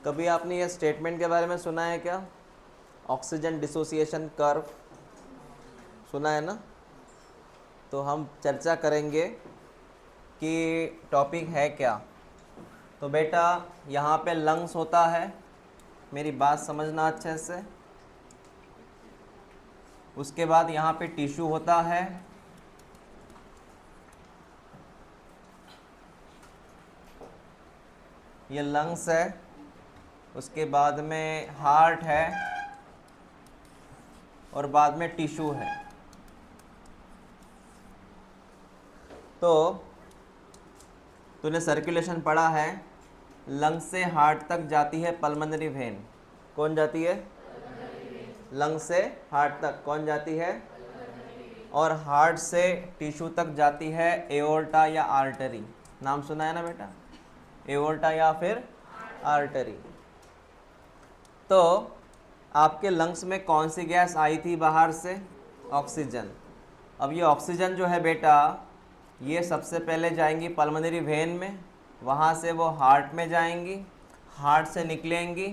कभी आपने ये स्टेटमेंट के बारे में सुना है क्या? ऑक्सीजन डिसोसिएशन कर्व सुना है ना? तो हम चर्चा करेंगे कि टॉपिक है क्या। तो बेटा यहाँ पे लंग्स होता है, मेरी बात समझना अच्छे से। उसके बाद यहाँ पे टिश्यू होता है, ये लंग्स है। उसके बाद में हार्ट है और बाद में टिश्यू है। तो तूने सर्कुलेशन पढ़ा है, लंग्स से हार्ट तक जाती है पल्मोनरी वेन। कौन जाती है? लंग्स से हार्ट तक कौन जाती है? और हार्ट से टिश्यू तक जाती है एओर्टा या आर्टरी। नाम सुना है ना बेटा? एओर्टा या फिर आर्टरी। तो आपके लंग्स में कौन सी गैस आई थी बाहर से? ऑक्सीजन। अब ये ऑक्सीजन जो है बेटा, ये सबसे पहले जाएंगी पल्मोनरी वेन में, वहाँ से वो हार्ट में जाएंगी, हार्ट से निकलेंगी,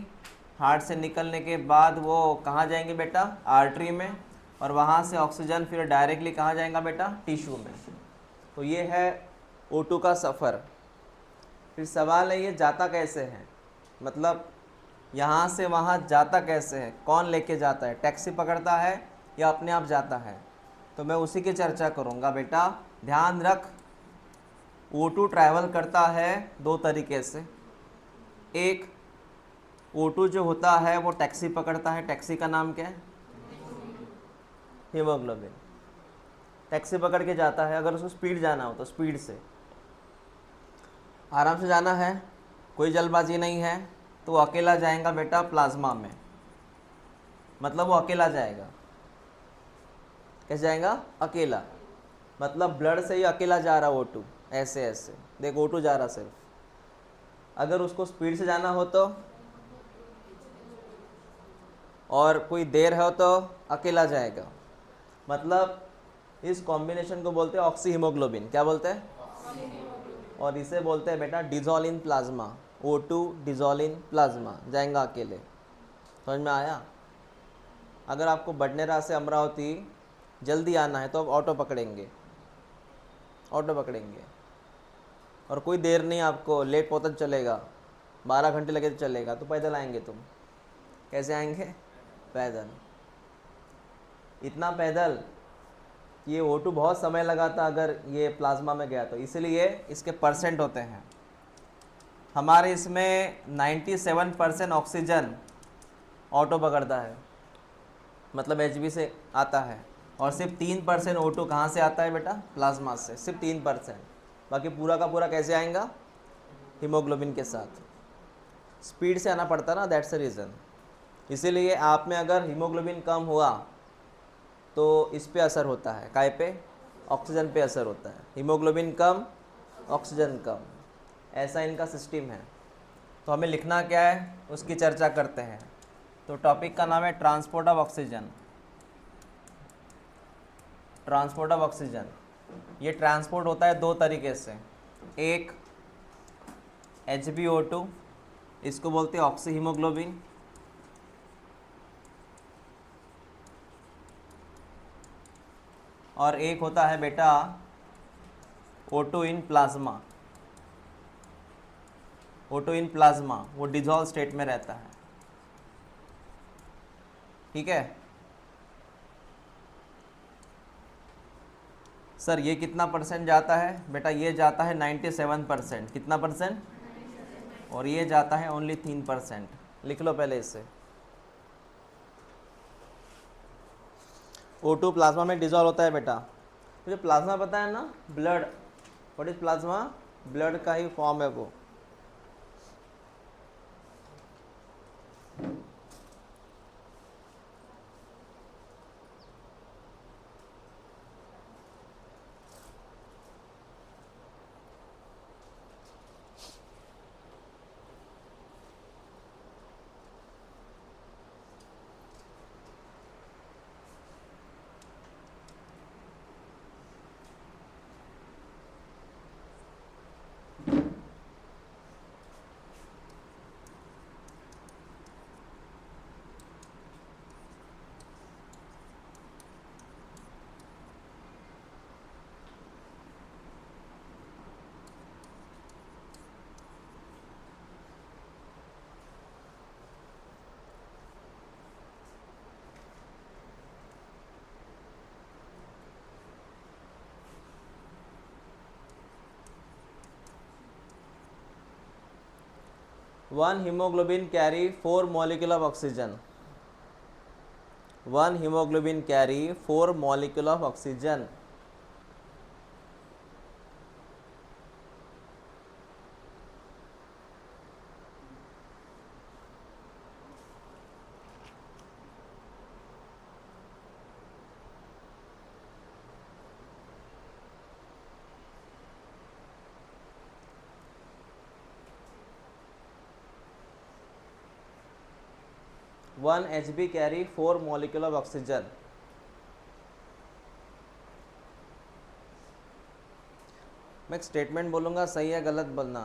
हार्ट से निकलने के बाद वो कहाँ जाएंगे बेटा? आर्टरी में, और वहाँ से ऑक्सीजन फिर डायरेक्टली कहाँ जाएगा बेटा? टिश्यू में। तो ये है O2 का सफ़र। फिर सवाल है ये जाता कैसे है, मतलब यहाँ से वहाँ जाता कैसे है, कौन लेके जाता है? टैक्सी पकड़ता है या अपने आप जाता है? तो मैं उसी की चर्चा करूँगा बेटा। ध्यान रख, O2 ट्रैवल करता है दो तरीके से। एक, O2 जो होता है वो टैक्सी पकड़ता है, टैक्सी का नाम क्या है? हीमोग्लोबिन। टैक्सी पकड़ के जाता है, अगर उसको स्पीड जाना हो तो स्पीड से, आराम से जाना है, कोई जल्दबाजी नहीं है, तो वो अकेला जाएगा बेटा प्लाज्मा में। मतलब वो अकेला जाएगा। कैसे जाएगा? अकेला। मतलब ब्लड से ही अकेला जा रहा O2, ऐसे ऐसे देख O2 जा रहा सिर्फ। अगर उसको स्पीड से जाना हो तो, और कोई देर हो तो अकेला जाएगा। मतलब इस कॉम्बिनेशन को बोलते हैं ऑक्सी हीमोग्लोबिन। क्या बोलते हैं? और इसे बोलते हैं बेटा dissolve in plasma. O2 dissolve in plasma, जाएगा अकेले। समझ में आया? अगर आपको बडनेरा से अमरावती जल्दी आना है तो आप ऑटो पकड़ेंगे, ऑटो पकड़ेंगे। और कोई देर नहीं, आपको लेट पहुँच चलेगा, 12 घंटे लगे तो चलेगा, तो पैदल आएंगे तुम। कैसे आएंगे? पैदल। इतना पैदल कि ये O2 बहुत समय लगा था अगर ये प्लाज्मा में गया तो, इसलिए इसके परसेंट होते हैं। हमारे इसमें 97% ऑक्सीजन ऑटो पकड़ता है, मतलब HB से आता है। और सिर्फ 3% O2 कहाँ से आता है बेटा? प्लाज्मा से, सिर्फ 3%। बाकी पूरा का पूरा कैसे आएगा? हीमोग्लोबिन के साथ। स्पीड से आना पड़ता ना, दैट्स द रीज़न। इसीलिए आप में अगर हीमोग्लोबिन कम हुआ तो इस पे असर होता है, काय पे? ऑक्सीजन पे असर होता है। हीमोग्लोबिन कम, ऑक्सीजन कम, ऐसा इनका सिस्टम है। तो हमें लिखना क्या है उसकी चर्चा करते हैं। तो टॉपिक का नाम है transport of oxygen. Transport of oxygen, ये ट्रांसपोर्ट होता है दो तरीके से। एक HbO2, इसको बोलते हैं ऑक्सी हीमोग्लोबिन। और एक होता है बेटा O2 in plasma. O2 in plasma वो डिजॉल्व स्टेट में रहता है। ठीक है सर, ये कितना परसेंट जाता है बेटा? ये जाता है 97%। कितना परसेंट? और ये जाता है ओनली 3%। लिख लो पहले इसे। O2 प्लाज्मा में डिजॉल्व होता है बेटा। मुझे प्लाज्मा पता है ना, blood. What is plasma? Blood का ही फॉर्म है वो। 1 hemoglobin carry 4 molecule of oxygen. 1 hemoglobin carry 4 molecule of oxygen. One Hb carry 4 molecule of oxygen. मैं एक स्टेटमेंट बोलूँगा, सही है गलत बोलना.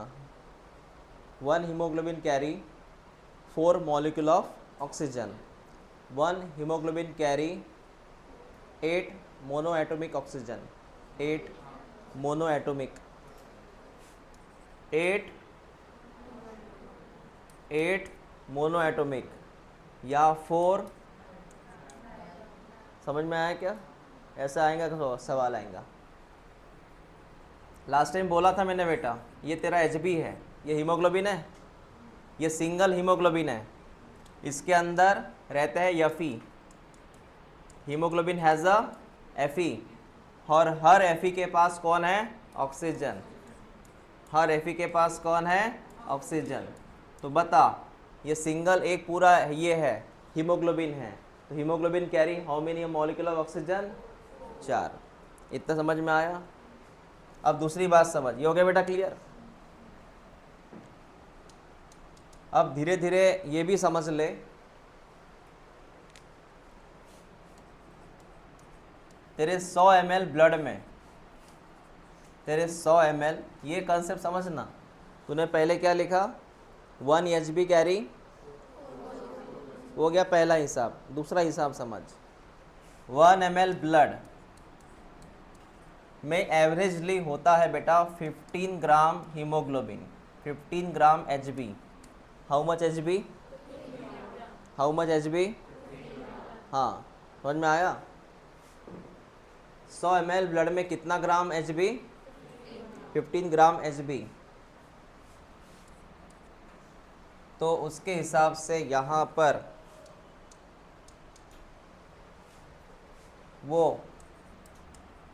1 hemoglobin carry 4 molecule of oxygen. 1 hemoglobin carry 8 monoatomic oxygen. 8 monoatomic. 8 monoatomic या 4. समझ में आया क्या? ऐसा आएगा तो सवाल आएगा. लास्ट टाइम बोला था मैंने बेटा, ये तेरा एचबी है, ये हीमोग्लोबिन है, ये सिंगल हीमोग्लोबिन है, इसके अंदर रहता है FE. Haemoglobin has a FE, और हर एफई के पास कौन है? ऑक्सीजन. हर एफई के पास कौन है? ऑक्सीजन. तो बता, ये सिंगल एक पूरा ये है, हीमोग्लोबिन है, तो haemoglobin carry how many molecule of oxygen? 4. इतना समझ में आया? अब दूसरी बात समझ, ये हो गया बेटा क्लियर? अब धीरे धीरे ये भी समझ ले, तेरे 100 ml ब्लड में, तेरे 100 ml, ये कंसेप्ट समझना. तूने पहले क्या लिखा? 1 Hb कैरी, हो गया पहला हिसाब. दूसरा हिसाब समझ, 1 ml ब्लड में एवरेजली होता है बेटा 15 ग्राम haemoglobin, 15 gram Hb. How much Hb? How much Hb? हाँ, समझ में आया? 100 ml ब्लड में कितना ग्राम Hb? 15 ग्राम Hb. तो उसके हिसाब से यहाँ पर वो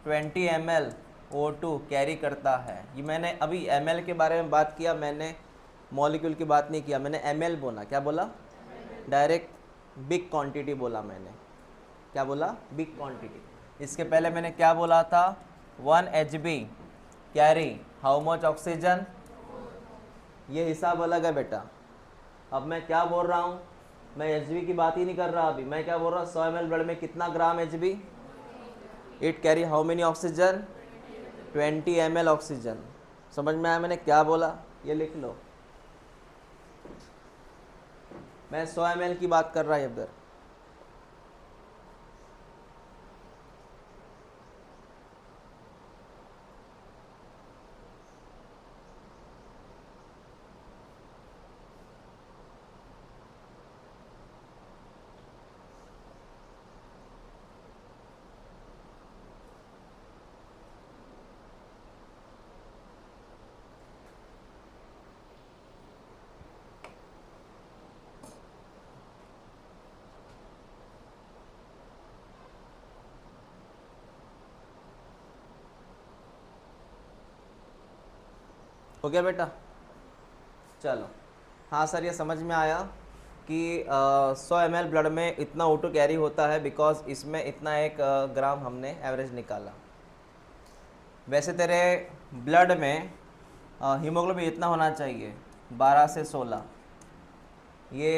20 ml O2 कैरी करता है. ये मैंने अभी ml के बारे में बात किया, मैंने मॉलिक्यूल की बात नहीं किया. मैंने ml बोला. क्या बोला? डायरेक्ट बिग क्वांटिटी बोला मैंने. क्या बोला? Big quantity. इसके पहले मैंने क्या बोला था? 1 Hb carry how much oxygen? ये हिसाब अलग है बेटा. अब मैं क्या बोल रहा हूँ? मैं Hb की बात ही नहीं कर रहा अभी. मैं क्या बोल रहा हूँ? 100 ml ब्लड में कितना ग्राम Hb? It carry how many oxygen? 20 ml oxygen. समझ में आया मैंने क्या बोला? ये लिख लो. मैं 100 ml की बात कर रहा है इधर. हो गया बेटा? चलो. हाँ सर, ये समझ में आया कि 100 ml ब्लड में इतना O2 कैरी होता है बिकॉज इसमें इतना एक ग्राम हमने एवरेज निकाला. वैसे तेरे ब्लड में हीमोग्लोबिन इतना होना चाहिए, 12 से 16. ये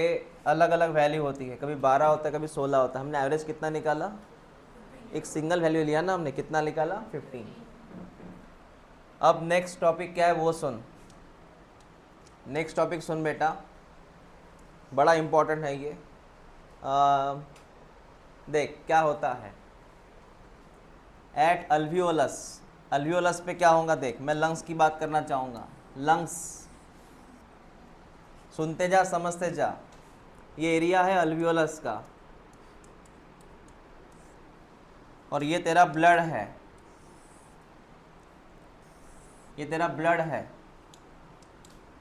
अलग अलग वैल्यू होती है, कभी 12 होता है, कभी 16 होता है. हमने एवरेज कितना निकाला? एक सिंगल वैल्यू लिया ना हमने. कितना निकाला? 15. अब नेक्स्ट टॉपिक क्या है वो सुन. नेक्स्ट टॉपिक सुन बेटा, बड़ा इम्पोर्टेंट है ये. देख क्या होता है एट अल्वियोलस. अल्वियोलस पे क्या होगा देख. मैं लंग्स की बात करना चाहूँगा. लंग्स, सुनते जा समझते जा. ये एरिया है अल्वियोलस का, और ये तेरा ब्लड है. ये तेरा ब्लड है,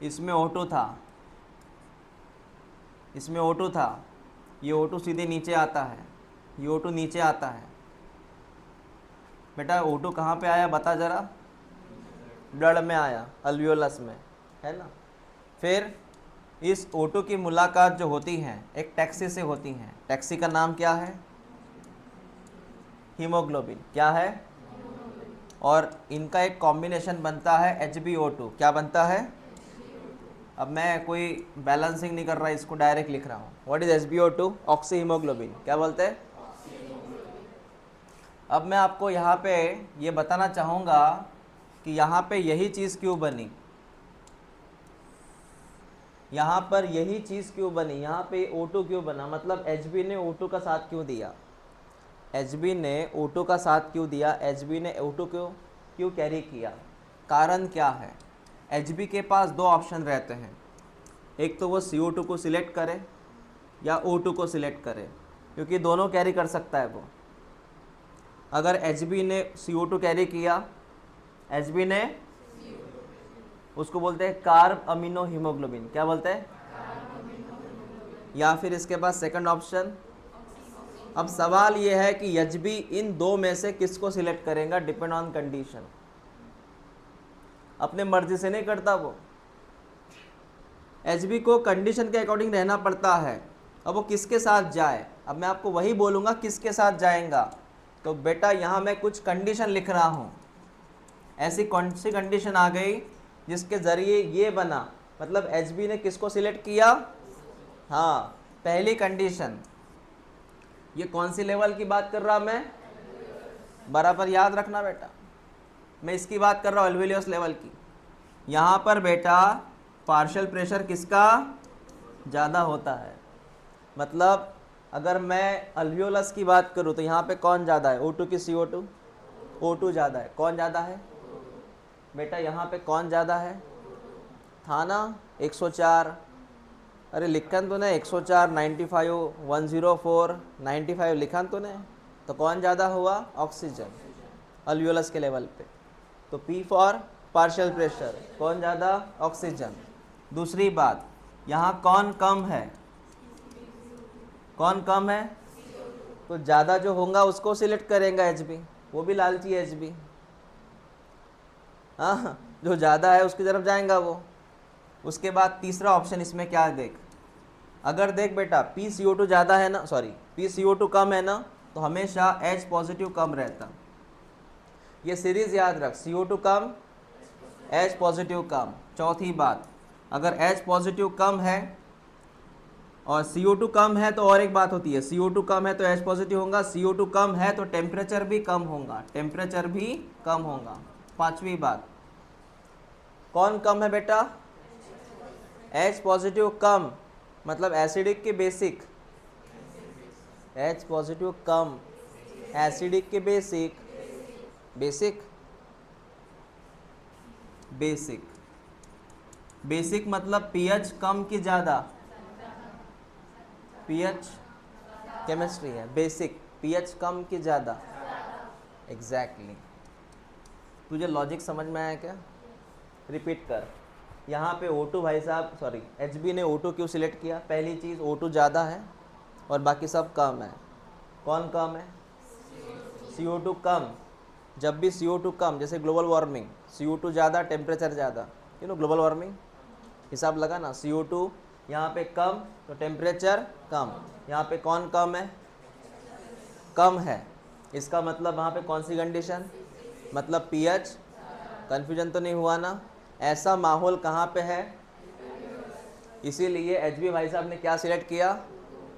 इसमें O2 था. इसमें O2 था, ये O2 सीधे नीचे आता है, ये O2 नीचे आता है। बेटा O2 कहाँ पे आया बता ज़रा, ब्लड में आया, अल्वियोलस में, है ना। फिर इस O2 की मुलाकात जो होती हैं एक टैक्सी से होती हैं, टैक्सी का नाम क्या है, हीमोग्लोबिन, क्या है, और इनका एक कॉम्बिनेशन बनता है HbO2, क्या बनता है। अब मैं कोई बैलेंसिंग नहीं कर रहा, इसको डायरेक्ट लिख रहा हूँ। What is HbO2, oxy haemoglobin, क्या बोलते हैं। अब मैं आपको यहाँ पे ये बताना चाहूँगा कि यहाँ पे यही चीज़ क्यों बनी, यहाँ पर यही चीज़ क्यों बनी, यहाँ पे O2 क्यों बना, मतलब Hb ने O2 का साथ क्यों दिया, Hb ने O2 का साथ क्यों दिया, Hb ने O2 क्यों कैरी किया, कारण क्या है। Hb के पास दो ऑप्शन रहते हैं, एक तो वो CO2 को सिलेक्ट करे या O2 को सिलेक्ट करे, क्योंकि दोनों कैरी कर सकता है वो। अगर Hb ने CO2 कैरी किया, Hb ने, उसको बोलते हैं कार्ब अमीनो हीमोग्लोबिन, क्या बोलते हैं, या फिर इसके पास सेकंड ऑप्शन। अब सवाल ये है कि Hb इन दो में से किसको सिलेक्ट करेगा, डिपेंड ऑन कंडीशन, अपने मर्जी से नहीं करता वो। Hb को कंडीशन के अकॉर्डिंग रहना पड़ता है, अब वो किसके साथ जाए। अब मैं आपको वही बोलूँगा किसके साथ जाएगा, तो बेटा यहाँ मैं कुछ कंडीशन लिख रहा हूँ, ऐसी कौन सी कंडीशन आ गई जिसके ज़रिए ये बना, मतलब Hb ने किसको सिलेक्ट किया। हाँ, पहली कंडीशन, ये कौन सी लेवल की बात कर रहा मैं, बराबर याद रखना बेटा, मैं इसकी बात कर रहा हूँ अल्वेलियस लेवल की। यहाँ पर बेटा पार्शियल प्रेशर किसका ज़्यादा होता है, मतलब अगर मैं अल्वियोलस की बात करूँ तो यहाँ पे कौन ज़्यादा है, O2 की CO2, O2 ज़्यादा है, कौन ज़्यादा है बेटा, यहाँ पे कौन ज़्यादा है, था ना 104, अरे लिखन तो नहीं 104, 95, 104, 95 लिखन तो नहीं, तो कौन ज़्यादा हुआ, ऑक्सीजन अल्वियोलस के लेवल पे। तो P फॉर पार्शियल प्रेशर, कौन ज़्यादा, ऑक्सीजन। दूसरी बात, यहाँ कौन कम है, कौन कम है, तो ज़्यादा जो होगा उसको सिलेक्ट करेंगे Hb, वो भी लालची है Hb, हाँ जो ज़्यादा है उसकी तरफ जाएगा वो। उसके बाद तीसरा ऑप्शन इसमें क्या देख, अगर देख बेटा PCO2 ज़्यादा है ना, सॉरी PCO2 कम है ना, तो हमेशा H पॉजिटिव कम रहता, ये सीरीज याद रख, CO2 कम H पॉजिटिव कम। चौथी बात, अगर H पॉजिटिव कम है और CO2 कम है तो और एक बात होती है, CO2 कम है तो H पॉजिटिव होगा, CO2 कम है तो टेम्परेचर भी कम होगा, टेम्परेचर भी कम होगा। पांचवी बात, कौन कम है बेटा, H पॉजिटिव कम, मतलब एसिडिक के बेसिक, H पॉजिटिव कम, एसिडिक के बेसिक, बेसिक बेसिक बेसिक मतलब पीएच कम की ज़्यादा, पीएच केमिस्ट्री है, बेसिक पीएच कम की ज़्यादा, एग्जैक्टली। तुझे लॉजिक समझ में आया क्या, रिपीट कर। यहाँ पे O2 भाई साहब, सॉरी Hb ने O2 क्यों सिलेक्ट किया, पहली चीज़ O2 ज़्यादा है और बाकी सब कम है, कौन कम है, CO2 कम। जब भी CO2 कम, जैसे ग्लोबल वार्मिंग, CO2 ज़्यादा टेम्परेचर ज़्यादा, ग्लोबल वार्मिंग हिसाब लगा ना, CO2 यहाँ पे कम तो टेम्परेचर कम, यहाँ पे कौन कम है, कम है, इसका मतलब वहाँ पे कौन सी कंडीशन, मतलब पीएच, कन्फ्यूजन तो नहीं हुआ ना। ऐसा माहौल कहाँ पे है, इसीलिए Hb भाई साहब ने क्या सिलेक्ट किया,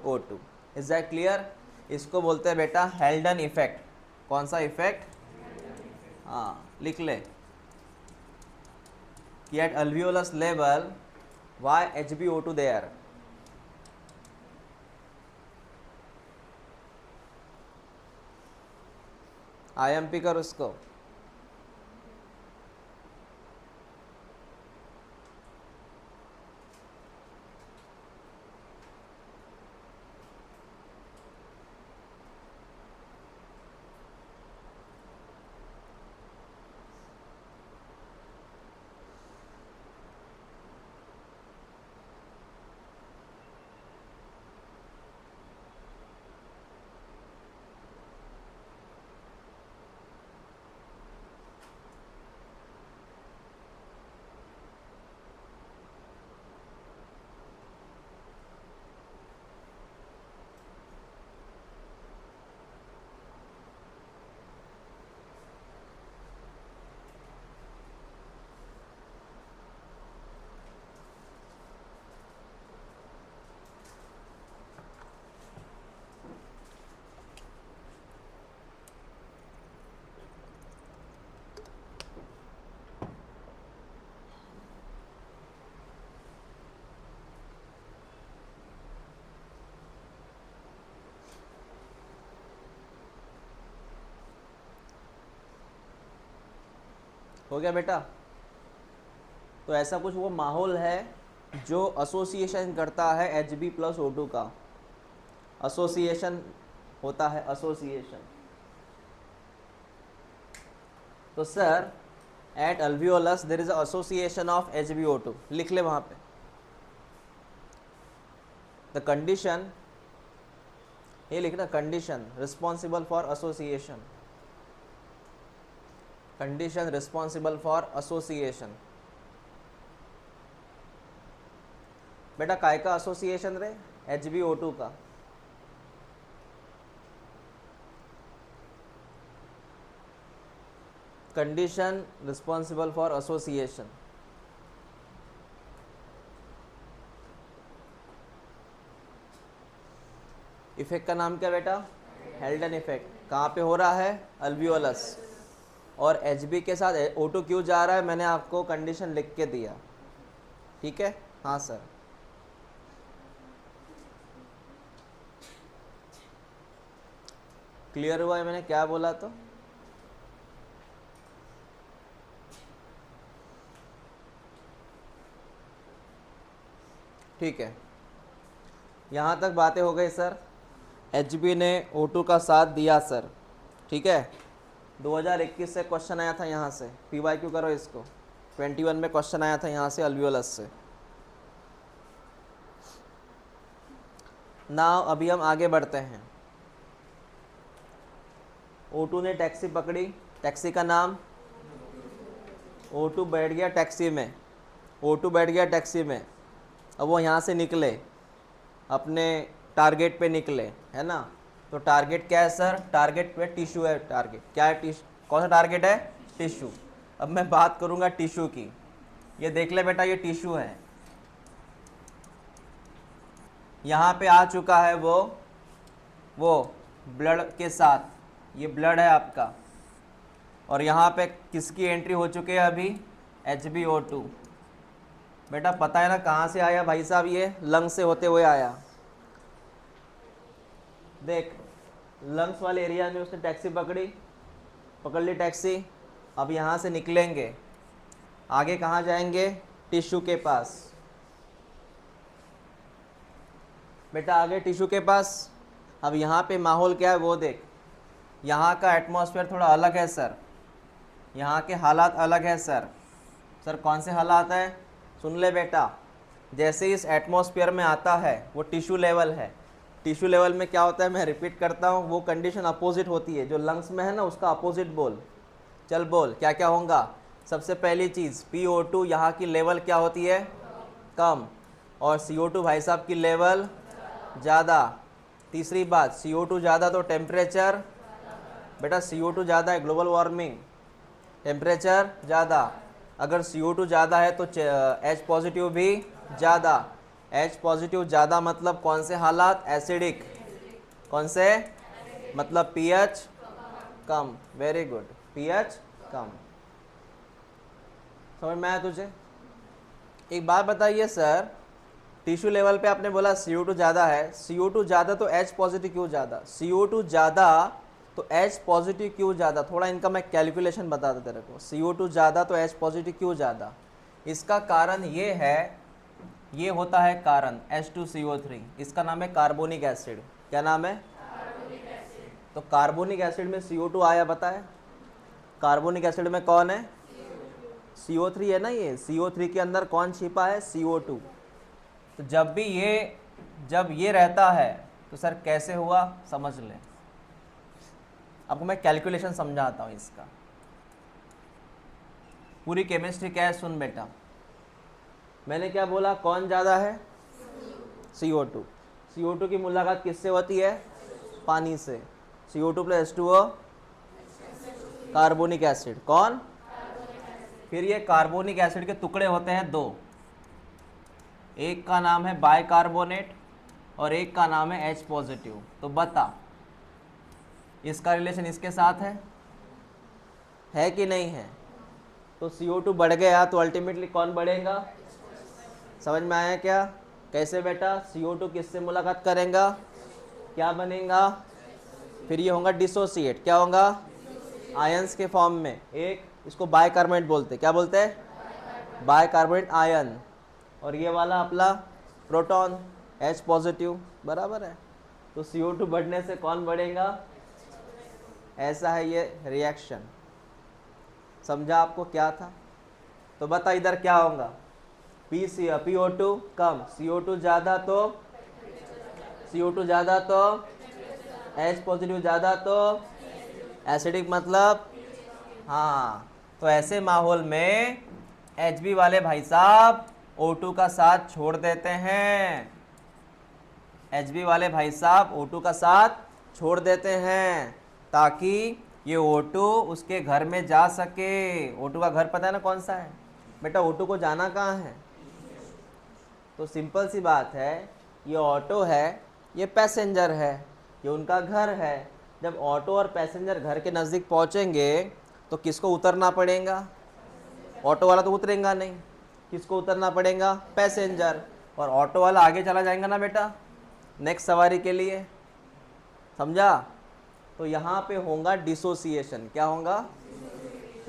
O2। इज दैट क्लियर, इसको बोलते हैं बेटा हेल्डन इफेक्ट। कौन सा इफेक्ट, हाँ लिख ले कि at alveolus level Y HbO2 there, IMP कर उसको। हो गया बेटा। तो ऐसा कुछ वो माहौल है जो एसोसिएशन करता है Hb प्लस O2 का, एसोसिएशन होता है, एसोसिएशन। तो sir at alveolus there is association of HbO2, लिख ले वहाँ पे। द कंडीशन, ये लिखना, condition responsible for association, condition responsible for association. बेटा काय का एसोसिएशन रे? HbO2 का। Condition responsible for association. Effect का नाम क्या बेटा? Haldane effect. कहाँ पे हो रहा है? अल्वियोलस। और Hb के साथ O2 क्यों जा रहा है, मैंने आपको कंडीशन लिख के दिया, ठीक है? हाँ सर। क्लियर हुआ है मैंने क्या बोला? तो ठीक है, यहाँ तक बातें हो गई सर। Hb ने O2 का साथ दिया सर, ठीक है। 2021 से क्वेश्चन आया था यहाँ से, PYQ करो इसको। 21 में क्वेश्चन आया था यहाँ से अल्वियोलस से। नाउ अभी हम आगे बढ़ते हैं। O2 ने टैक्सी पकड़ी, टैक्सी का नाम, O2 बैठ गया टैक्सी में, O2 बैठ गया टैक्सी में। अब वो यहाँ से निकले, अपने टारगेट पे निकले, है ना। तो टारगेट क्या है सर? टारगेट पे टिश्यू है। टारगेट क्या है? कौन सा टारगेट है? टिश्यू। अब मैं बात करूँगा टिश्यू की। ये देख ले बेटा, ये टिश्यू है, यहाँ पे आ चुका है वो ब्लड के साथ, ये ब्लड है आपका। और यहाँ पे किसकी एंट्री हो चुकी है अभी? HbO2। बेटा पता है ना कहाँ से आया भाई साहब? ये लंग्स से होते हुए आया। देख, लंग्स वाले एरिया में उसने टैक्सी पकड़ ली टैक्सी। अब यहाँ से निकलेंगे, आगे कहाँ जाएंगे? टिश्यू के पास। बेटा आगे टिश्यू के पास। अब यहाँ पे माहौल क्या है वो देख, यहाँ का एटमॉस्फेयर थोड़ा अलग है सर, यहाँ के हालात अलग है सर। सर कौन से हालात हैं? सुन ले बेटा, जैसे इस एटमॉस्फेयर में आता है वो टिश्यू लेवल है। टिश्यू लेवल में क्या होता है, मैं रिपीट करता हूँ, वो कंडीशन अपोजिट होती है। जो लंग्स में है ना उसका अपोजिट बोल। चल बोल, क्या क्या होगा? सबसे पहली चीज़ PO2 यहाँ की लेवल क्या होती है? कम। और CO2 भाई साहब की लेवल ज़्यादा। तीसरी बात, CO2 ज़्यादा तो टेम्परेचर, बेटा CO2 ज़्यादा है, ग्लोबल वार्मिंग, टेम्परेचर ज़्यादा। अगर CO2 ज़्यादा है तो H पॉजिटिव भी ज़्यादा। H पॉजिटिव ज़्यादा मतलब कौन से हालात? एसिडिक। कौन से? मतलब pH कम। वेरी गुड, pH कम। समझ में आया तुझे? एक बात बताइए सर, टिश्यू लेवल पे आपने बोला CO2 ज़्यादा है, CO2 ज़्यादा तो H पॉजिटिव क्यों ज़्यादा? CO2 ज़्यादा तो H पॉजिटिव क्यों ज़्यादा? थोड़ा इनका मैं कैलकुलेशन बता देता तेरे को। CO2 ज़्यादा तो H पॉजिटिव क्यों ज़्यादा? इसका कारण ये है, ये होता है कारण H2CO3। इसका नाम है कार्बोनिक एसिड। क्या नाम है? Carbonic acid. तो कार्बोनिक एसिड में CO2 आया, बताए? कार्बोनिक एसिड में कौन है? CO3 है ना। ये CO3 के अंदर कौन छिपा है? CO2। तो जब ये रहता है तो सर कैसे हुआ समझ ले। आपको मैं कैलकुलेशन समझाता हूँ इसका। पूरी केमिस्ट्री क्या है सुन बेटा। मैंने क्या बोला? कौन ज़्यादा है? CO2। CO2 की मुलाकात किससे होती है? पानी से। CO2 plus H2O carbonic acid. कौन? फिर ये कार्बोनिक एसिड के टुकड़े होते हैं दो, एक का नाम है बाइकार्बोनेट और एक का नाम है H पॉजिटिव। तो बता इसका रिलेशन इसके साथ है कि नहीं है? तो CO2 बढ़ गया तो अल्टीमेटली कौन बढ़ेगा? समझ में आया क्या? कैसे बेटा? CO2 किससे मुलाकात करेगा? क्या बनेगा? फिर ये होगा डिसोसिएट। क्या होगा? आयंस के फॉर्म में, एक इसको बाइकार्बोनेट बोलते, क्या बोलते हैं? Bicarbonate ion. और ये वाला अपना प्रोटॉन H पॉजिटिव, बराबर है। तो CO2 बढ़ने से कौन बढ़ेगा? ऐसा है ये रिएक्शन। समझा आपको क्या था? तो बता इधर क्या होगा? PO2 कम, CO2 ज़्यादा तो CO2 ज़्यादा तो H पॉजिटिव ज़्यादा तो एसिडिक, मतलब हाँ। तो ऐसे माहौल में Hb वाले भाई साहब O2 का साथ छोड़ देते हैं। Hb वाले भाई साहब O2 का साथ छोड़ देते हैं ताकि ये O2 उसके घर में जा सके। O2 का घर पता है ना कौन सा है बेटा? O2 को जाना कहाँ है? तो सिंपल सी बात है, ये ऑटो है, ये पैसेंजर है, ये उनका घर है। जब ऑटो और पैसेंजर घर के नज़दीक पहुंचेंगे तो किसको उतरना पड़ेगा? ऑटो वाला तो उतरेगा नहीं, किसको उतरना पड़ेगा? पैसेंजर। और ऑटो वाला आगे चला जाएगा ना बेटा नेक्स्ट सवारी के लिए, समझा? तो यहाँ पे होगा डिसोसिएशन। क्या होगा?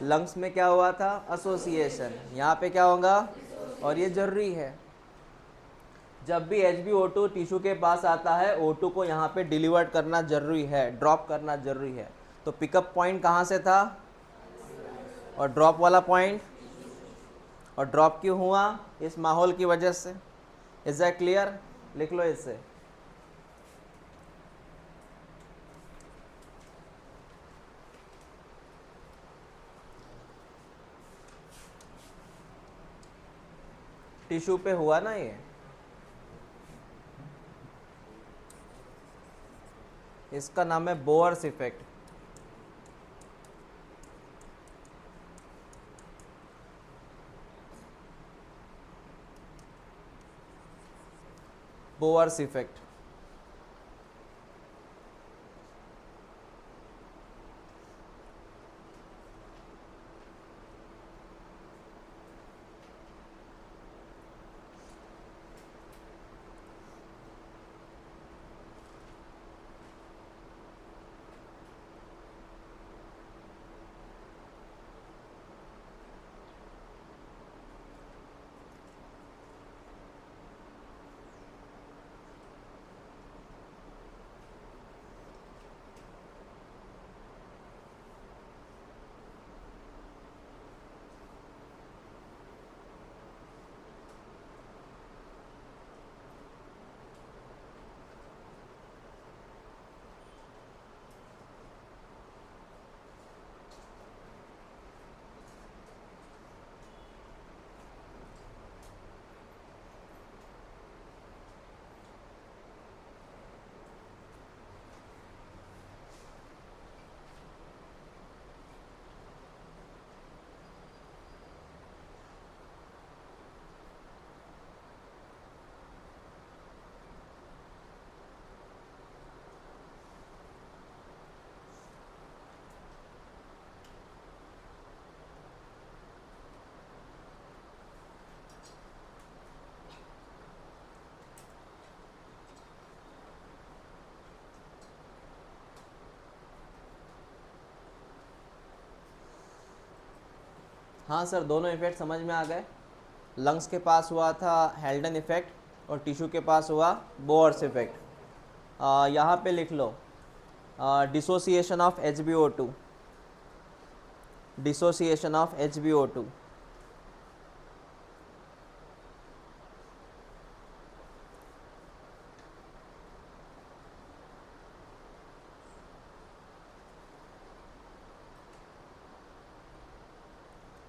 लंग्स में क्या हुआ था? एसोसिएशन। यहाँ पे क्या होगा? और ये जरूरी है, जब भी HbO2 टिश्यू के पास आता है O2 को यहाँ पे डिलीवर करना जरूरी है, ड्रॉप करना जरूरी है। तो पिकअप पॉइंट कहाँ से था और ड्रॉप वाला पॉइंट? और ड्रॉप क्यों हुआ? इस माहौल की वजह से। Is that clear? लिख लो इससे। टिश्यू पे हुआ ना ये, इसका नाम है बोअर्स इफेक्ट। Bores effect. हाँ सर, दोनों इफेक्ट समझ में आ गए। लंग्स के पास हुआ था हेल्डन इफेक्ट और टिश्यू के पास हुआ बोअर्स इफेक्ट। यहाँ पे लिख लो dissociation of HbO2, dissociation of HbO2।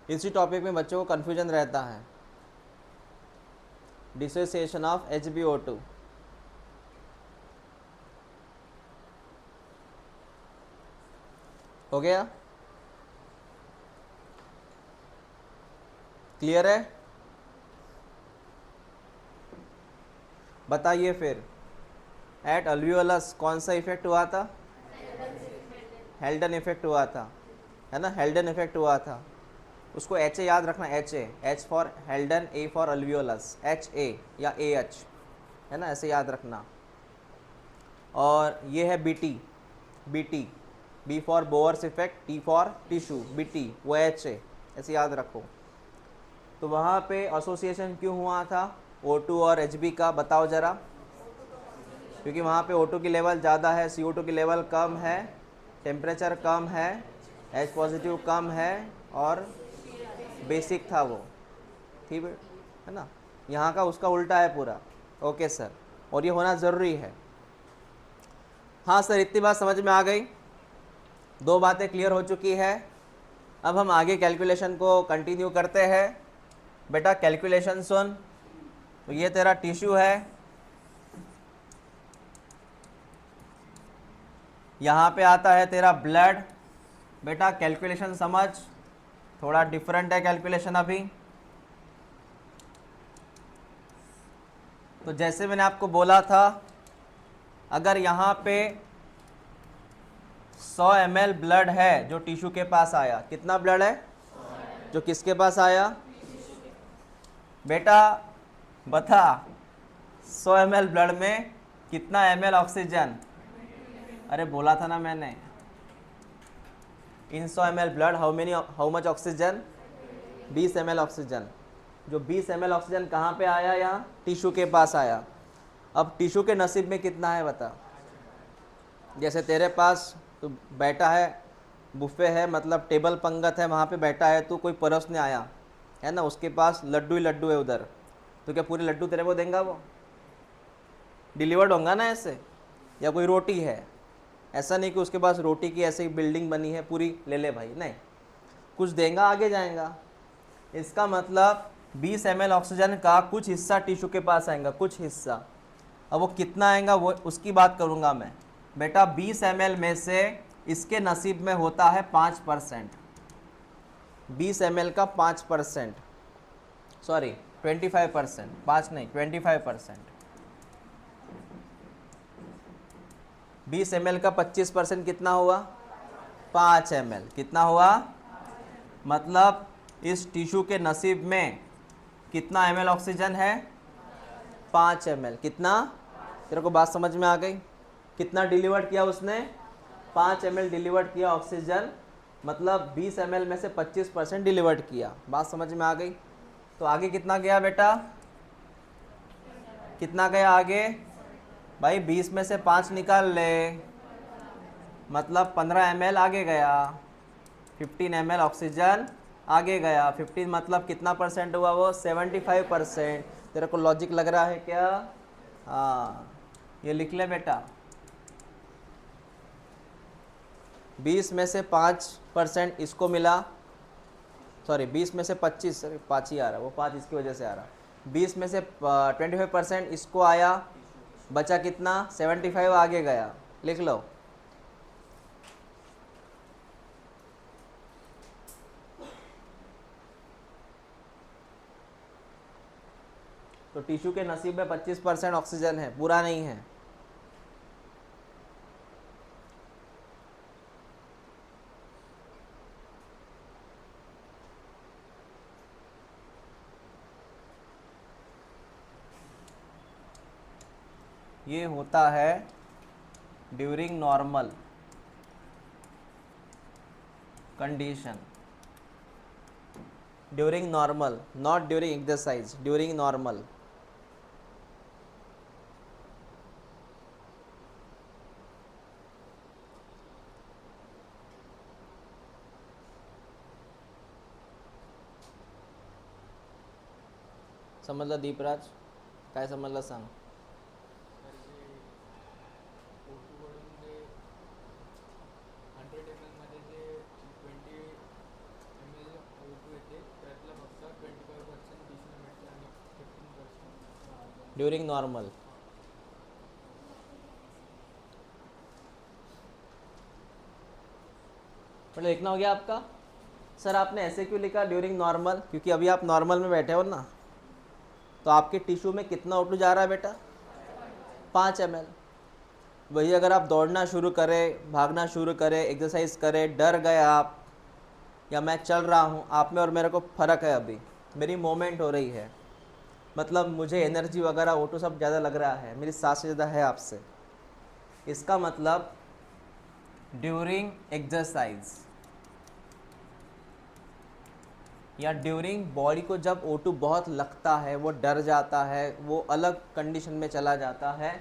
इसी टॉपिक में बच्चों को कन्फ्यूजन रहता है। Dissociation of HbO2। हो गया? क्लियर है? बताइए फिर, एट अल्वियोलस कौन सा इफेक्ट हुआ था? हेल्डन इफेक्ट हुआ था, है ना? हेल्डन इफेक्ट हुआ था। उसको HA याद रखना, HA, H for Haldane, A for alveolus, HA या AH, है ना? ऐसे याद रखना। और ये है BT, BT B for Bohr's effect, T for tissue, BT वो HA, ऐसे याद रखो। तो वहाँ पे एसोसिएशन क्यों हुआ था O2 और HB का, बताओ ज़रा। क्योंकि वहाँ पे O2 की लेवल ज़्यादा है, CO2 की लेवल कम है, टेम्परेचर कम है, H पॉजिटिव कम है और बेसिक था वो, ठीक है ना। यहाँ का उसका उल्टा है पूरा। ओके सर, और ये होना ज़रूरी है। हाँ सर, इतनी बात समझ में आ गई, दो बातें क्लियर हो चुकी है। अब हम आगे कैलकुलेशन को कंटिन्यू करते हैं। बेटा कैलकुलेशन सुन, तो ये तेरा टिश्यू है, यहाँ पे आता है तेरा ब्लड। बेटा कैलकुलेशन समझ, थोड़ा डिफरेंट है कैलकुलेशन अभी। तो जैसे मैंने आपको बोला था, अगर यहाँ पे 100 ml ब्लड है जो टिश्यू के पास आया, कितना ब्लड है जो किसके पास आया? बेटा बता, 100 ml ब्लड में कितना ml ऑक्सीजन? अरे बोला था ना मैंने, इन 100 ml blood how much oxygen? 20 ml oxygen. जो 20 ml ऑक्सीजन कहाँ पे आया? यहाँ टिश्यू के पास आया। अब टिश्यू के नसीब में कितना है बता। जैसे तेरे पास तो बैठा है, बुफे है, मतलब टेबल पंगत है, वहाँ पे बैठा है तू, कोई परोसने आया है ना, उसके पास लड्डू ही लड्डू है उधर, तो क्या पूरे लड्डू तेरे को देंगे? वो डिलीवर्ड होगा ना ऐसे। या कोई रोटी है, ऐसा नहीं कि उसके पास रोटी की ऐसे ही बिल्डिंग बनी है पूरी, ले ले भाई, नहीं, कुछ देगा आगे जाएगा। इसका मतलब 20 ml ऑक्सीजन का कुछ हिस्सा टिश्यू के पास आएगा, कुछ हिस्सा। अब वो कितना आएगा वो उसकी बात करूँगा मैं। बेटा 20 ml में से इसके नसीब में होता है 5%, 20 ml का 5%, सॉरी 25%, 5 नहीं 25%। 20 ml का 25% कितना हुआ? 5 ml। कितना हुआ? मतलब इस टिश्यू के नसीब में कितना ml ऑक्सीजन है? 5 ml। कितना? तेरे को बात समझ में आ गई? कितना डिलीवर्ड किया उसने? 5 ml डिलीवर्ड किया ऑक्सीजन, मतलब 20 ml में से 25% डिलीवर्ड किया। बात समझ में आ गई? तो आगे कितना गया बेटा? कितना गया आगे भाई? 20 में से 5 निकाल ले, मतलब 15 ml आगे गया, 15 ml ऑक्सीजन आगे गया। 15 मतलब कितना परसेंट हुआ वो? 75%। तेरे को लॉजिक लग रहा है क्या? हाँ, ये लिख ले बेटा। 20 में से 5% इसको मिला, सॉरी 20 में से 25, 5 ही आ रहा, वो 5 इसकी वजह से आ रहा। 20 में से 25% इसको आया, बचा कितना? 75 आगे गया, लिख लो। तो टिश्यू के नसीब में 25% ऑक्सीजन है, पूरा नहीं है। ये होता है during normal condition, during normal, not during exercise, during normal. समजलं दीपराज? काय समजलं सांग. ड्यूरिंग नॉर्मल, मतलब लिखना हो गया आपका। सर आपने ऐसे क्यों लिखा ड्यूरिंग नॉर्मल? क्योंकि अभी आप नॉर्मल में बैठे हो ना, तो आपके टिश्यू में कितना O2 जा रहा है बेटा? 5 ml। वही अगर आप दौड़ना शुरू करें, भागना शुरू करें, एक्सरसाइज करें, डर गए आप, या मैं चल रहा हूँ, आप में और मेरे को फ़र्क है, अभी मेरी मूवमेंट हो रही है, मतलब मुझे एनर्जी वगैरह O2 सब ज़्यादा लग रहा है, मेरी सांस ज़्यादा है आपसे, इसका मतलब ड्यूरिंग एक्सरसाइज या ड्यूरिंग बॉडी को जब O2 बहुत लगता है, वो डर जाता है, वो अलग कंडीशन में चला जाता है,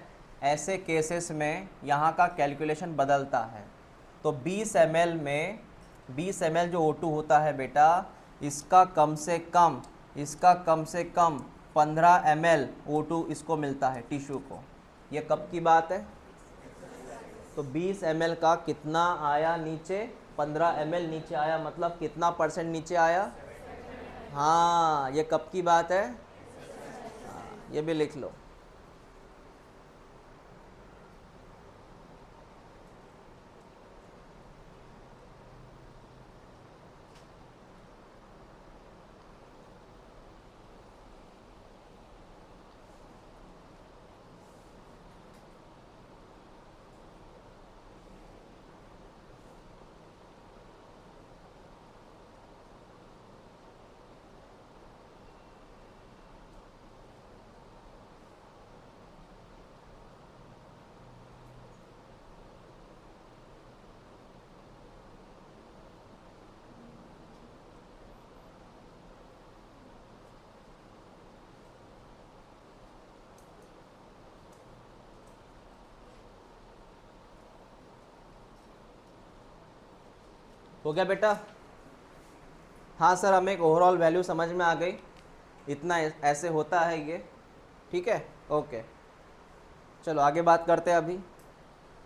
ऐसे केसेस में यहाँ का कैलकुलेशन बदलता है। तो 20 ml में 20 ml जो O2 होता है बेटा, इसका कम से कम 15 ml O2 इसको मिलता है टिश्यू को। ये कब की बात है? तो 20 ml का कितना आया नीचे? 15 ml नीचे आया, मतलब कितना % नीचे आया? हाँ, ये कब की बात है? ये भी लिख लो। हो गया बेटा? हाँ सर, हमें एक ओवरऑल वैल्यू समझ में आ गई, इतना ऐसे होता है ये, ठीक है, ओके। चलो आगे बात करते हैं।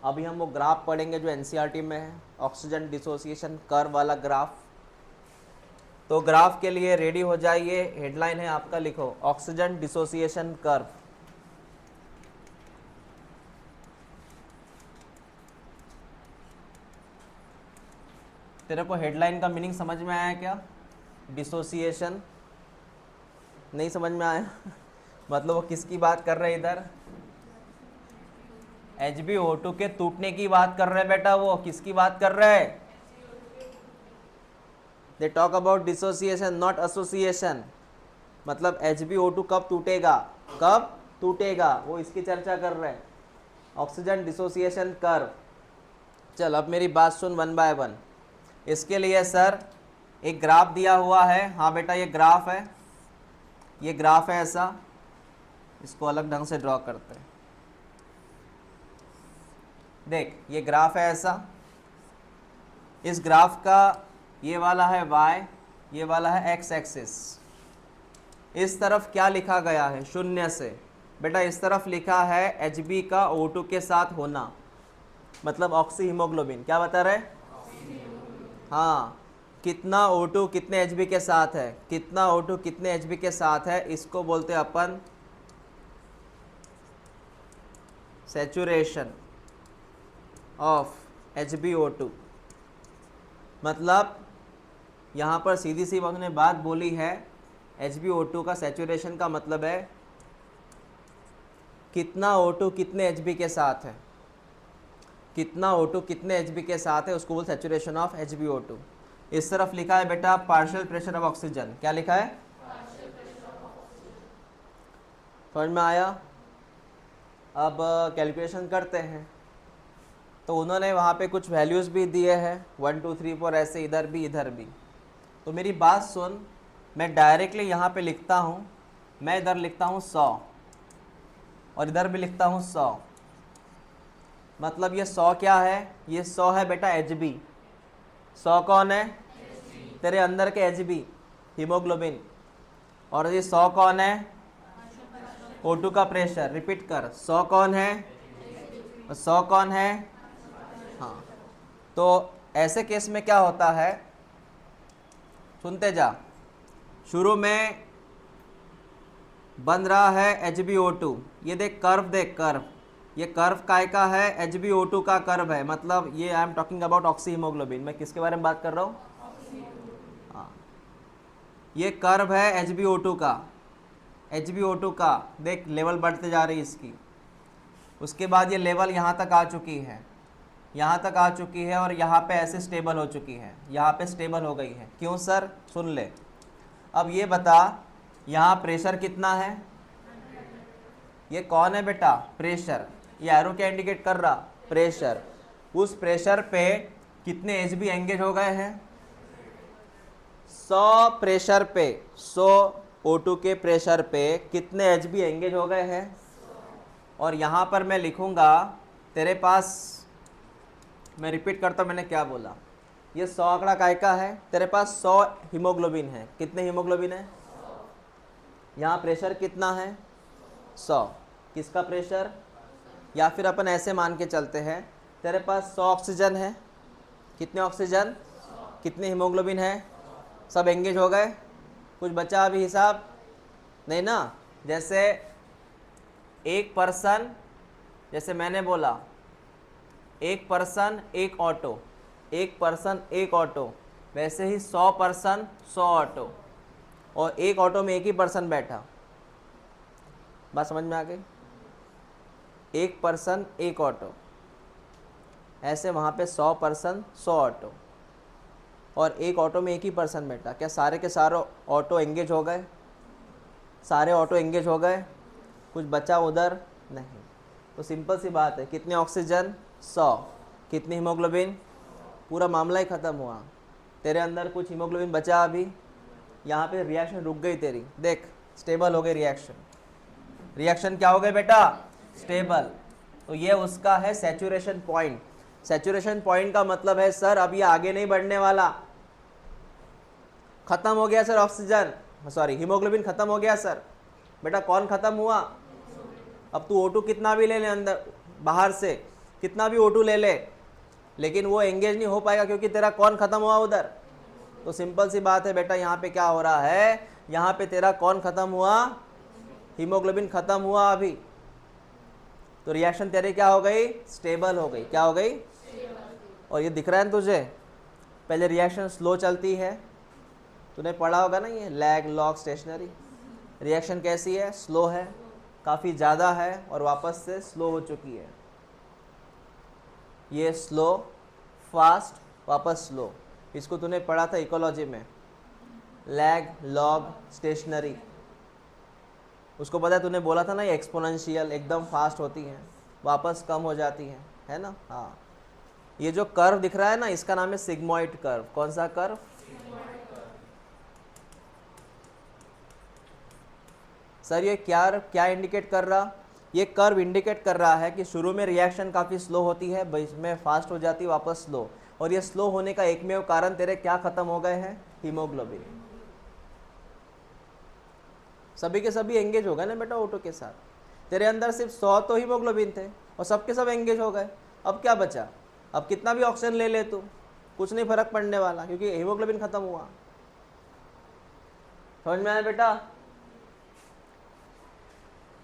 अभी हम वो ग्राफ पढ़ेंगे जो एनसीईआरटी में है, ऑक्सीजन डिसोसिएशन कर्व वाला ग्राफ। तो ग्राफ के लिए रेडी हो जाइए। हेडलाइन है आपका, लिखो ऑक्सीजन डिसोसिएशन कर्व। तेरे को हेडलाइन का मीनिंग समझ में आया क्या? डिसोसिएशन नहीं समझ में आया? मतलब वो किसकी बात कर रहे हैं इधर? HbO2 के टूटने की बात कर रहे हैं बेटा। वो किसकी बात कर रहे हैं? They talk about dissociation not association. मतलब HbO2 कब टूटेगा, कब टूटेगा, वो इसकी चर्चा कर रहे हैं। Oxygen dissociation curve. चल अब मेरी बात सुन वन बाय वन। इसके लिए सर एक ग्राफ दिया हुआ है। हाँ बेटा, ये ग्राफ है, ये ग्राफ है ऐसा। इसको अलग ढंग से ड्रॉ करते हैं। देख, ये ग्राफ है ऐसा। इस ग्राफ का ये वाला है y, ये वाला है x एक्सिस। इस तरफ क्या लिखा गया है? शून्य से। बेटा इस तरफ लिखा है Hb का O2 के साथ होना, मतलब ऑक्सी हीमोग्लोबिन। क्या बता रहे? हाँ, कितना O2 कितने Hb के साथ है, कितना O2 कितने Hb के साथ है, इसको बोलते हैं अपन सैचुरेशन ऑफ HbO2। मतलब यहाँ पर सीधी सी उन्होंने बात बोली है, HbO2 का सैचुरेशन का मतलब है कितना O2 कितने Hb के साथ है, कितना O2 कितने Hb के साथ है, उसको बोल सैचुरेशन ऑफ HbO2। इस तरफ लिखा है बेटा पार्शियल प्रेशर ऑफ ऑक्सीजन। क्या लिखा है? समझ में आया? अब कैलकुलेशन करते हैं। तो उन्होंने वहाँ पे कुछ वैल्यूज़ भी दिए हैं, 1 2 3 4 ऐसे, इधर भी इधर भी। तो मेरी बात सुन, मैं डायरेक्टली यहाँ पे लिखता हूँ, मैं इधर लिखता हूँ 100 और इधर भी लिखता हूँ 100। मतलब ये 100 क्या है? ये 100 है बेटा Hb। 100 कौन है? तेरे अंदर के Hb हीमोग्लोबिन। और ये 100 कौन है? O2 का प्रेशर। रिपीट कर, 100 कौन है? 100 कौन है? हाँ, तो ऐसे केस में क्या होता है, सुनते जा। शुरू में बन रहा है HbO2। ये देख कर्व, देख कर्व, ये कर्व काय का है? HbO2 का कर्व है। मतलब ये I am talking about oxy haemoglobin. मैं किसके बारे में बात कर रहा हूँ? हाँ, ये कर्व है HbO2 का। HbO2 का देख लेवल बढ़ते जा रही है इसकी। उसके बाद ये लेवल यहाँ तक आ चुकी है, यहाँ तक आ चुकी है, और यहाँ पे ऐसे स्टेबल हो चुकी है, यहाँ पे स्टेबल हो गई है। क्यों सर? सुन ले। अब ये बता, यहाँ प्रेशर कितना है? ये कौन है बेटा? प्रेशर। ये एरो क्या इंडिकेट कर रहा? प्रेशर। उस प्रेशर पे कितने HB एंगेज हो गए हैं? 100 प्रेशर पे, 100 O2 के प्रेशर पे कितने HB एंगेज हो गए हैं? और यहाँ पर मैं लिखूँगा तेरे पास, मैं रिपीट करता हूँ मैंने क्या बोला। ये 100 आंकड़ा काय का है? तेरे पास 100 हीमोग्लोबिन है। कितने हीमोग्लोबिन है? यहाँ प्रेशर कितना है? 100। किसका प्रेशर? या फिर अपन ऐसे मान के चलते हैं, तेरे पास 100 ऑक्सीजन है। कितने ऑक्सीजन? कितने हीमोग्लोबिन है? सब एंगेज हो गए? कुछ बचा अभी हिसाब? नहीं ना। जैसे एक पर्सन, जैसे मैंने बोला एक पर्सन एक ऑटो, एक पर्सन एक ऑटो, वैसे ही 100 पर्सन 100 ऑटो, और एक ऑटो में एक ही पर्सन बैठा। बात समझ में आ गई? एक पर्सन एक ऑटो, ऐसे वहाँ पे 100 पर्सन 100 ऑटो, और एक ऑटो में एक ही पर्सन बैठा। क्या सारे के सारे ऑटो एंगेज हो गए? सारे ऑटो एंगेज हो गए? कुछ बचा उधर? नहीं। तो सिंपल सी बात है, कितने ऑक्सीजन? 100। कितनी हीमोग्लोबिन? पूरा मामला ही ख़त्म हुआ। तेरे अंदर कुछ हीमोग्लोबिन बचा अभी? यहाँ पे रिएक्शन रुक गई तेरी, देख स्टेबल हो गई रिएक्शन। रिएक्शन क्या हो गई बेटा? स्टेबल। तो ये उसका है सैचुरेशन पॉइंट। सैचुरेशन पॉइंट का मतलब है सर अब ये आगे नहीं बढ़ने वाला, खत्म हो गया सर ऑक्सीजन, सॉरी हीमोग्लोबिन खत्म हो गया सर। बेटा कौन खत्म हुआ? अब तू O2 कितना भी ले ले अंदर बाहर से, कितना भी O2 ले ले, लेकिन वो एंगेज नहीं हो पाएगा क्योंकि तेरा कौन खत्म हुआ उधर। तो सिंपल सी बात है बेटा, यहाँ पे क्या हो रहा है, यहाँ पे तेरा कौन खत्म हुआ? हीमोग्लोबिन खत्म हुआ अभी। तो रिएक्शन तेरी क्या हो गई? स्टेबल हो गई। क्या हो गई? और ये दिख रहा है तुझे, पहले रिएक्शन स्लो चलती है, तूने पढ़ा होगा ना ये लैग लॉग स्टेशनरी। रिएक्शन कैसी है? स्लो है, काफ़ी ज़्यादा है, और वापस से स्लो हो चुकी है। ये स्लो, फास्ट, वापस स्लो। इसको तूने पढ़ा था इकोलॉजी में, लैग लॉग स्टेशनरी। उसको पता है, तूने बोला था ना ये एक्सपोनेंशियल एकदम फास्ट होती है, वापस कम हो जाती है ना। हाँ, ये जो कर्व दिख रहा है ना, इसका नाम है सिग्मॉइड कर्व। कौन सा कर्व? सर ये क्या इंडिकेट कर रहा? ये कर्व इंडिकेट कर रहा है कि शुरू में रिएक्शन काफ़ी स्लो होती है, बीच में फास्ट हो जाती है, वापस स्लो। और ये स्लो होने का एकमेव कारण तेरे क्या खत्म हो गए हैं? हीमोग्लोबिन। सभी के सभी एंगेज हो गए ना बेटा O2 के साथ। तेरे अंदर सिर्फ 100 तो हीमोग्लोबिन थे और सबके सब एंगेज हो गए। अब क्या बचा? अब कितना भी ऑक्सीजन ले ले तू, कुछ नहीं फर्क पड़ने वाला क्योंकि हीमोग्लोबिन खत्म हुआ। समझ में आया बेटा?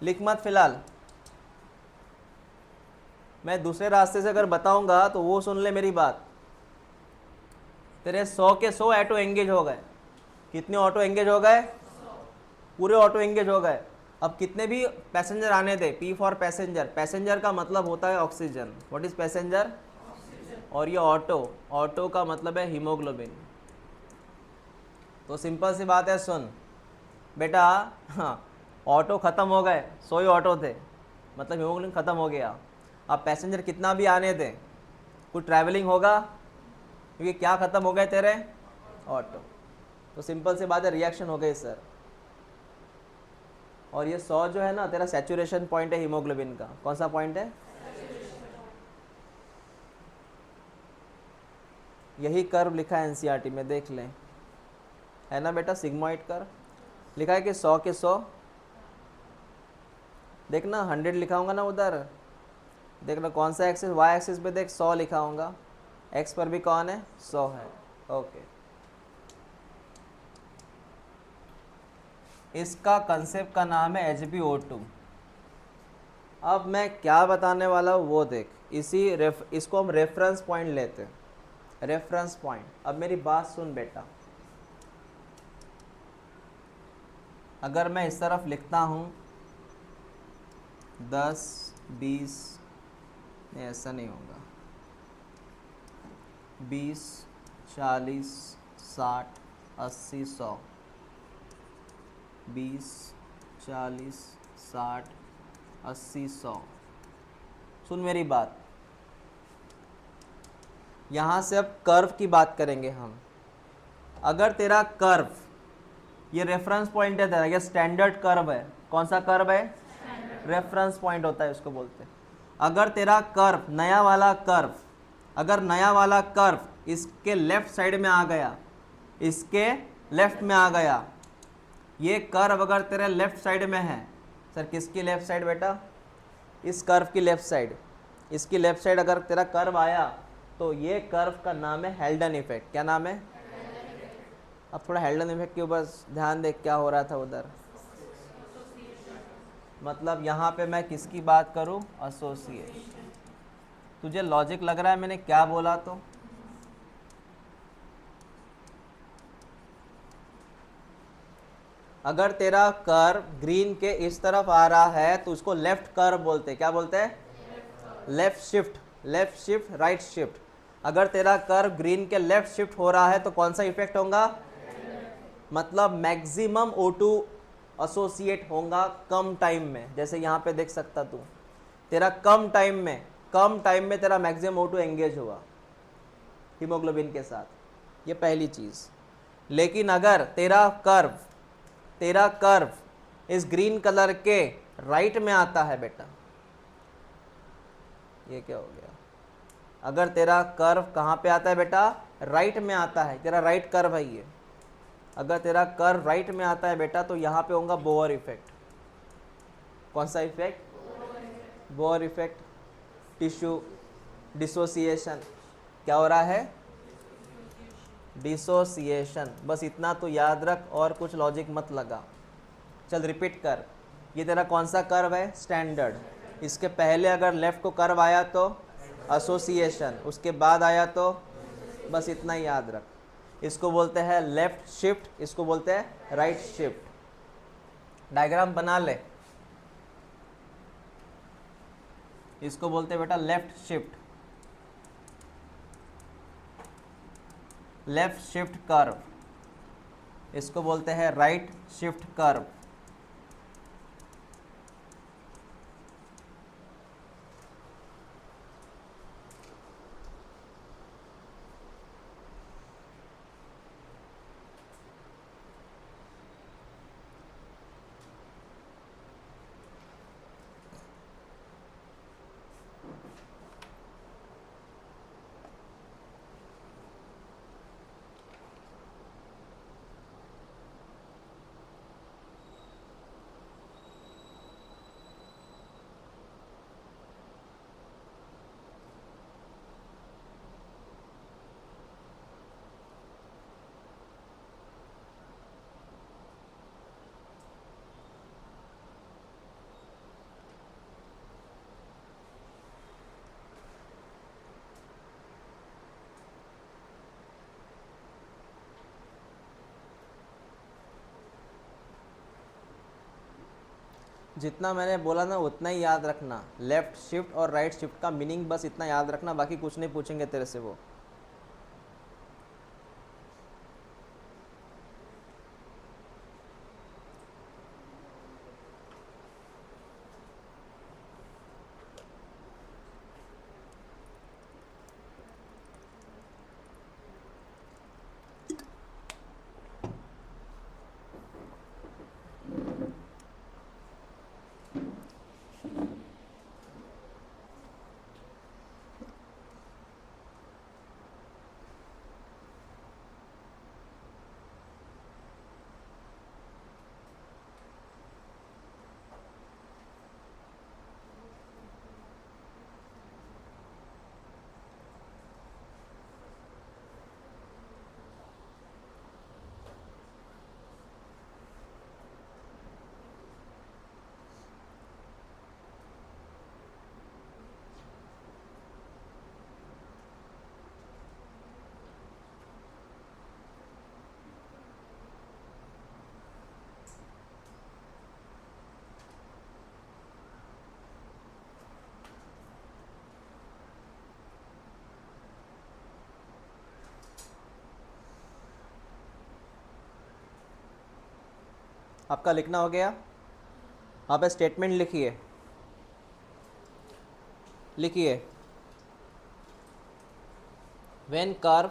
लिख मत फिलहाल, मैं दूसरे रास्ते से अगर बताऊंगा तो वो सुन ले मेरी बात। तेरे 100 के 100 ऑटो एंगेज हो गए। कितने ऑटो एंगेज हो गए? पूरे ऑटो एंगेज हो गए। अब कितने भी पैसेंजर आने दे, P फॉर पैसेंजर, पैसेंजर का मतलब होता है ऑक्सीजन। What is passenger? और ये ऑटो, ऑटो का मतलब है हीमोग्लोबिन। तो सिंपल सी बात है, सुन बेटा, हाँ ऑटो ख़त्म हो गए, 100 ही ऑटो थे, मतलब हीमोग्लोबिन ख़त्म हो गया। अब पैसेंजर कितना भी आने दे, कुछ ट्रैवलिंग होगा क्योंकि क्या ख़त्म हो गए तेरे? ऑटो। तो सिंपल सी बात है, रिएक्शन हो गई सर। और ये 100 जो है ना तेरा सैचुरेशन पॉइंट है हीमोग्लोबिन का। कौन सा पॉइंट है? यही कर्व लिखा है NCERT में, देख लें, है ना बेटा, सिग्मॉइड कर्व लिखा है कि 100 के 100, देखना 100 लिखा होगा ना उधर, देखना कौन सा एक्सिस, वाई एक्सिस पे देख 100 लिखा होगा, एक्स पर भी कौन है? 100 है। ओके, इसका कंसेप्ट का नाम है HbO2। अब मैं क्या बताने वाला हूँ वो देख, इसको हम रेफरेंस पॉइंट लेते हैं, रेफरेंस पॉइंट। अब मेरी बात सुन बेटा, अगर मैं इस तरफ लिखता हूँ 10 20, नहीं ऐसा नहीं होगा, 20 40 60 80 100, 20 40 60 80 100। सुन मेरी बात, यहाँ से अब कर्व की बात करेंगे हम। अगर तेरा कर्व, ये रेफरेंस पॉइंट है तेरा, ये स्टैंडर्ड कर्व है। कौन सा कर्व है? रेफरेंस पॉइंट होता है उसको बोलते हैं। अगर तेरा कर्व, नया वाला कर्व, अगर नया वाला कर्व इसके लेफ्ट साइड में आ गया, इसके लेफ्ट में आ गया, ये कर्व अगर तेरे लेफ्ट साइड में है, सर किसकी लेफ्ट साइड बेटा? इस कर्व की लेफ्ट साइड, इसकी लेफ्ट साइड अगर तेरा कर्व आया तो ये कर्व का नाम है हेल्डन इफेक्ट। क्या नाम है? अब थोड़ा हेल्डन इफेक्ट के ऊपर ध्यान दे, क्या हो रहा था उधर। मतलब यहाँ पे मैं किसकी बात करूँ? एसोसिएशन। तुझे लॉजिक लग रहा है मैंने क्या बोला? तो अगर तेरा कर्व ग्रीन के इस तरफ आ रहा है तो उसको लेफ्ट कर्व बोलते हैं। क्या बोलते हैं? Left shift, left shift, right shift. अगर तेरा कर्व ग्रीन के लेफ्ट शिफ्ट हो रहा है तो कौन सा इफेक्ट होगा? मतलब मैक्सिमम O2 एसोसिएट होगा कम टाइम में। जैसे यहाँ पे देख सकता तू, तेरा कम टाइम में तेरा मैक्सिमम O2 एंगेज हुआ हीमोग्लोबिन के साथ। ये पहली चीज़। लेकिन अगर तेरा कर्व इस ग्रीन कलर के राइट में आता है बेटा, ये क्या हो गया? अगर तेरा कर्व कहाँ पे आता है बेटा? राइट में आता है, तेरा राइट कर्व है ये। अगर तेरा कर्व राइट में आता है बेटा तो यहाँ पे होगा बोअर इफेक्ट। कौन सा effect? Bohr effect. Tissue dissociation. क्या हो रहा है? डिसोसिएशन। बस इतना तो याद रख और कुछ लॉजिक मत लगा। चल रिपीट कर। ये तेरा कौन सा कर्व है? स्टैंडर्ड। इसके पहले अगर लेफ्ट को कर्व आया तो एसोसिएशन, उसके बाद आया तो, बस इतना ही याद रख। इसको बोलते हैं लेफ्ट शिफ्ट, इसको बोलते हैं राइट शिफ्ट। डायग्राम बना ले। इसको बोलते हैं बेटा left shift, left shift curve. इसको बोलते हैं राइट शिफ्ट कर्व। जितना मैंने बोला ना उतना ही याद रखना। लेफ्ट शिफ्ट और राइट शिफ्ट का मीनिंग बस इतना याद रखना, बाकी कुछ नहीं पूछेंगे तेरे से वो। आपका लिखना हो गया? आप स्टेटमेंट लिखिए, लिखिए। व्हेन कर्व,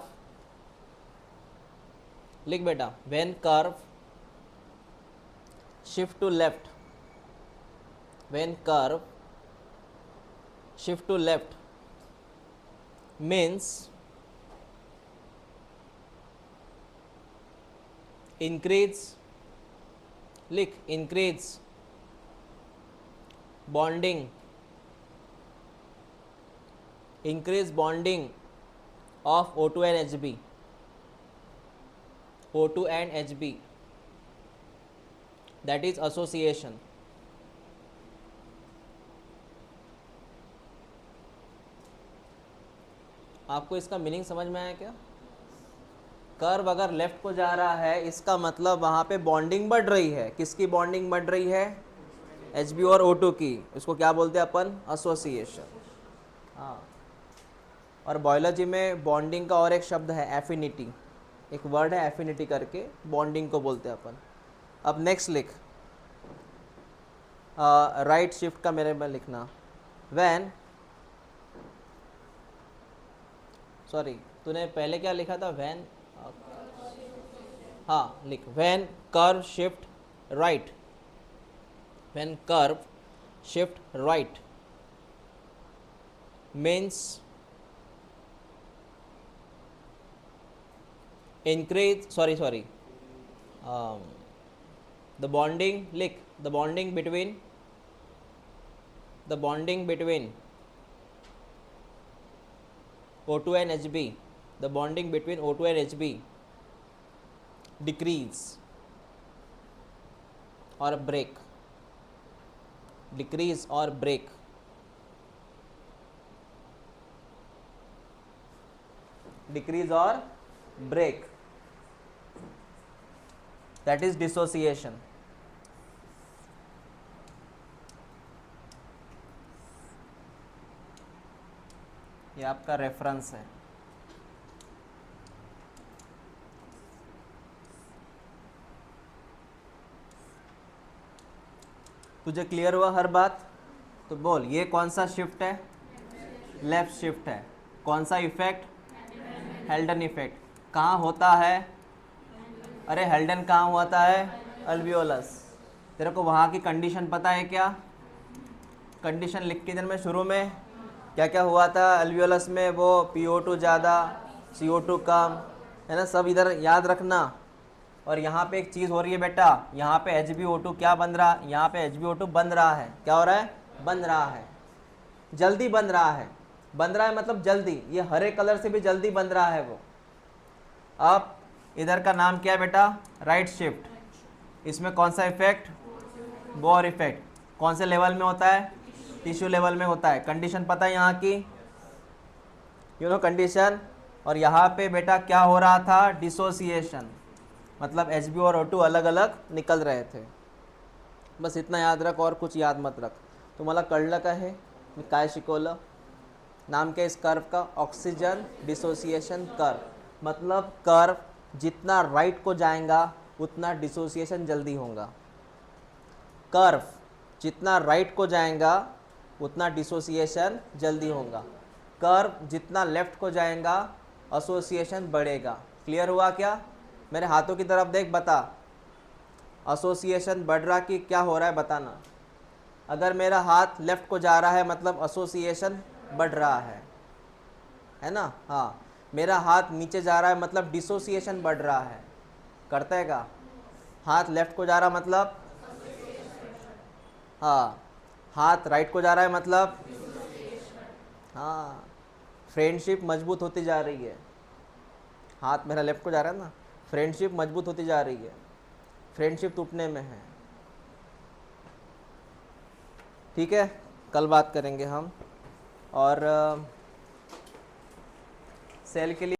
लिख बेटा, when curve shift to left, when curve shift to left means increase, लिख, increase bonding, increase bonding of O2 and Hb, O2 and Hb, that is association. आपको इसका मीनिंग समझ में आया क्या? कर्व अगर लेफ्ट को जा रहा है इसका मतलब वहाँ पे बॉन्डिंग बढ़ रही है। किसकी बॉन्डिंग बढ़ रही है? Hb और O2 की। इसको क्या बोलते हैं अपन? एसोसिएशन। हाँ, और बायोलॉजी में बॉन्डिंग का और एक शब्द है एफिनिटी, एक वर्ड है एफिनिटी करके, बॉन्डिंग को बोलते हैं अपन। अब नेक्स्ट लिख, राइट शिफ्ट का मेरे में लिखना, व्हेन, सॉरी तूने पहले क्या लिखा था? व्हेन, हाँ लिख, when curve shift right, when curve shift right means increase, sorry, the bonding, लिख, the bonding between O2 and Hb, the bonding between O2 and Hb decrease or break, decrease or break, decrease or break, that is dissociation. ये आपका reference है। तुझे clear हुआ हर बात? तो बोल, ये कौन सा शिफ्ट है? लेफ्ट शिफ्ट है। कौन सा इफेक्ट? हेल्डन इफेक्ट। कहाँ होता है? अरे हेल्डन कहाँ होता है? अल्वियोलस। तेरे को वहाँ की कंडीशन पता है क्या? कंडीशन लिख के दिन में शुरू में क्या क्या हुआ था अल्वियोलस में? वो PO2 ज़्यादा, CO2 कम, है ना, सब इधर याद रखना। और यहाँ पे एक चीज़ हो रही है बेटा, यहाँ पे HbO2 क्या बन रहा? यहाँ पे HbO2 बन रहा है। क्या हो रहा है? बन रहा है, जल्दी बन रहा है। बन रहा है मतलब जल्दी, ये हरे कलर से भी जल्दी बन रहा है वो। अब इधर का नाम क्या है बेटा? Right shift. इसमें कौन सा इफेक्ट? Bohr effect. कौन से लेवल में होता है? टिश्यू लेवल में होता है। कंडीशन पता है यहाँ की? You know condition. और यहाँ पे बेटा क्या हो रहा था? डिसोसिएशन, मतलब Hb और O2 अलग अलग निकल रहे थे। बस इतना याद रख और कुछ याद मत रख। तुम्हाला कळलं का हे मी काय शिकवलं? नाम क्या इस कर्व का? Oxygen dissociation curve. मतलब कर्व जितना राइट को जाएगा उतना डिसोसिएशन जल्दी होगा। कर्व जितना राइट को जाएगा उतना डिसोसिएशन जल्दी होगा। कर्व जितना लेफ्ट को जाएगा एसोसिएशन बढ़ेगा। क्लियर हुआ क्या? मेरे हाथों की तरफ देख, बता एसोसिएशन बढ़ रहा कि क्या हो रहा है बताना। अगर मेरा हाथ लेफ्ट को जा रहा है मतलब एसोसिएशन बढ़ रहा है ना? हाँ, मेरा हाथ नीचे जा रहा है मतलब डिसोसिएशन बढ़ रहा है। करता है क्या? हाथ लेफ्ट को जा रहा मतलब, हाँ, हाथ राइट को जा रहा है मतलब, हाँ, फ्रेंडशिप मजबूत होती जा रही है। हाथ मेरा लेफ्ट को जा रहा है ना, फ्रेंडशिप मजबूत होती जा रही है, फ्रेंडशिप टूटने में है। ठीक है, कल बात करेंगे हम। और सेल के लिए